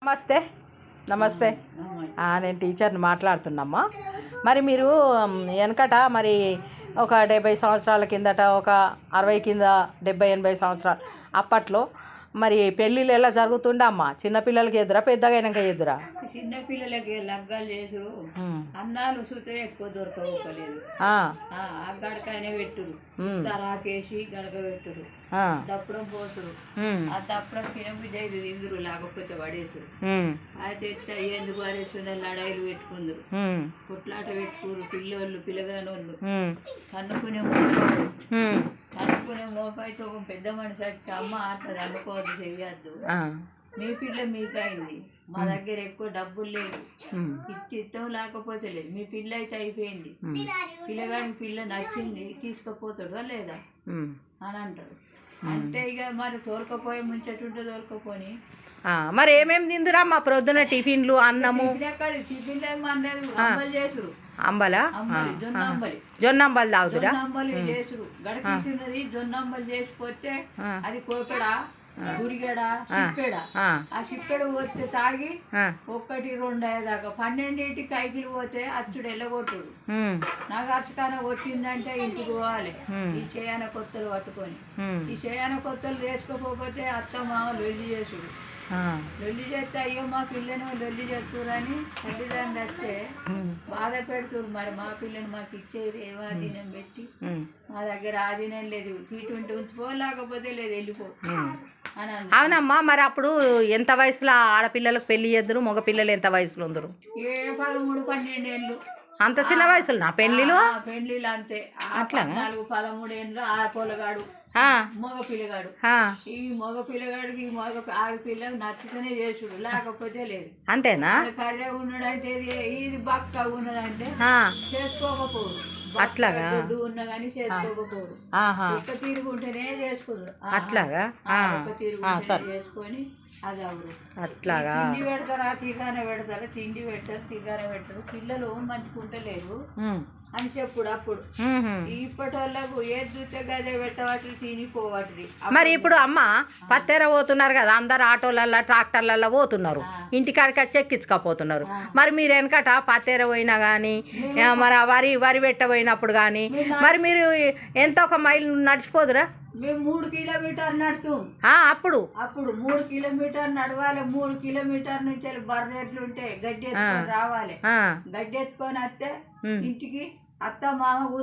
నమస్తే నమస్తే నేను టీచర్ని మాట్లాడుతున్నామ్మా. మరి మీరు వెనకట మరి ఒక 70 సంవత్సరాల కిందట, ఒక 60 కింద 70 80 సంవత్సరాలు అప్పట్లో మరి పెళ్ళిళ్ళు ఎలా జరుగుతుండే అమ్మ? చిన్నపిల్లలకి ఎదురా, పెద్దగా అయినాక ఎదురా? చిన్నపిల్లలకి లగ్గాలు చేసుడు, అన్నాలు సుతే ఎక్కువ దొరకలేదు. గడకనే పెట్టుడు, తరాకేసి గడక పెట్టుడు, దప్పడం పోతుడు. ఆ దప్పడం తినబుద్ధి అయితే ఇందురు, లేకపోతే పడేసుడు. అయితే ఎందుకు పడేస్తున్న లడాయిలు పెట్టుకుందరు, కొట్లాట పెట్టుకోరు. పిల్లోళ్ళు పిల్లగానోళ్ళు కన్నుకునే మోపైతే ఒక పెద్ద మనిషి వచ్చి అమ్మ అట్లా అనుకోవద్దు, చెయ్యద్దు, మీ పిల్ల మీకైంది, మా దగ్గర ఎక్కువ డబ్బులు లేవు, ఇష్టం లేకపోతే లేదు, మీ పిల్ల అయితే అయిపోయింది, పిల్లగాడికి పిల్ల నచ్చింది తీసుకుపోతాడు లేదా అని అంటాడు. అంటే ఇక మరి తోలుకపోయి ముంచటుంటే తోలుకపోని. మరి ఏమేమి తిందురా మా ప్రొద్దున? టిఫిన్లు, అన్నము, టిఫిన్లు ఏమన్నారు, అంబలి చేసుడు. అంబలా? జొన్న అంబలి, జొన్న అంబలి తాగుతురా? అంబలి చేసుడు. గడకిస్తున్నది జొన్న అంబలి చేసిపోతే అది కోపెడా, గురిగడ, చిప్పెడా. ఆ చిప్పెడ పోతే తాగి 1 2 అయ్యేదాకా 12 కైకిలు పోతే అచ్చుడు ఎల్లగొట్టుడు. నాగార్చుకాన కొట్టిందంటే ఇంటికి పోవాలి, ఈ చేయన కొత్తలు పట్టుకొని. ఈ చేయన కొత్తలు వేసుకోకపోతే అత్త మామ లొల్లి చేసుడు. లొల్లి చేస్తే అయ్యో మా పిల్లని లొల్లి చేస్తురని తల్లిదండ్రులు వస్తే బాధ పెడుతురు. మరి మా పిల్లని మాకు ఇచ్చేది ఏమో ఆధీనం పెట్టి, మా దగ్గర ఆధీనం లేదు, తీటుంటే ఉంచిపో, లేకపోతే లేదు వెళ్ళిపో అని. అవునమ్మా. మరి అప్పుడు ఎంత వయసులో ఆడపిల్లలకు పెళ్లి చేద్దరు, మగ పిల్లలు ఎంత వయసులో ఉందరు? 13 12 ఏళ్ళు. అంత చిన్న వయసులో నా పెళ్లిలు? పెళ్లిలు అంతే. అట్లా 14 13 ఏళ్ళు. ఆ పొలగాడు మగ పిల్లగాడు, ఈ మగ పిల్లగాడికి ఆడపిల్ల నచ్చితేనే చేసుడు, లేకపోతే లేదు. అంతేనా? కర్రె ఉన్నాడంటే ఇది బక్క ఉన్నదంటే చేసుకోకపోడు. అట్లాగా ఉన్నా కానీ చేసుకోకపోడు. ఒక్క తిరుగుంటేనే చేసుకుంటారు. అట్లాగా చేసుకొని అది అవును. అట్లాగా తిండి పెడతారా, తీగానే పెడతారా? తిండి పెట్టారు, తీగానే పెట్టారు. పిల్లలు మంచుకుంటలేరు అని చెప్పుడు. అప్పుడు ఇప్పటి వాళ్ళకు ఏది చూస్తే గదే పెట్టవాటి తినిపోవాటి. మరి ఇప్పుడు అమ్మ పత్తెర పోతున్నారు కదా, అందరు ఆటోలల్లో ట్రాక్టర్లలో పోతున్నారు, ఇంటికాడికి వచ్చి ఎక్కించుకపోతున్నారు. మరి మీరు వెనకట పత్తెర పోయినా కానీ, మరి వరి పెట్ట పోయినప్పుడు కానీ మరి మీరు ఎంత ఒక మైలు నడిచిపోదురా? మేము 3 కిలోమీటర్ నడుతాం. అప్పుడు 3 కిలోమీటర్ నడవాలి. 3 కిలోమీటర్ నుంచి బర్రెట్లు ఉంటే గడ్డి ఎత్తుకొని రావాలి. గడ్డి ఎత్తుకొని వస్తే ఇంటికి అత్త మామ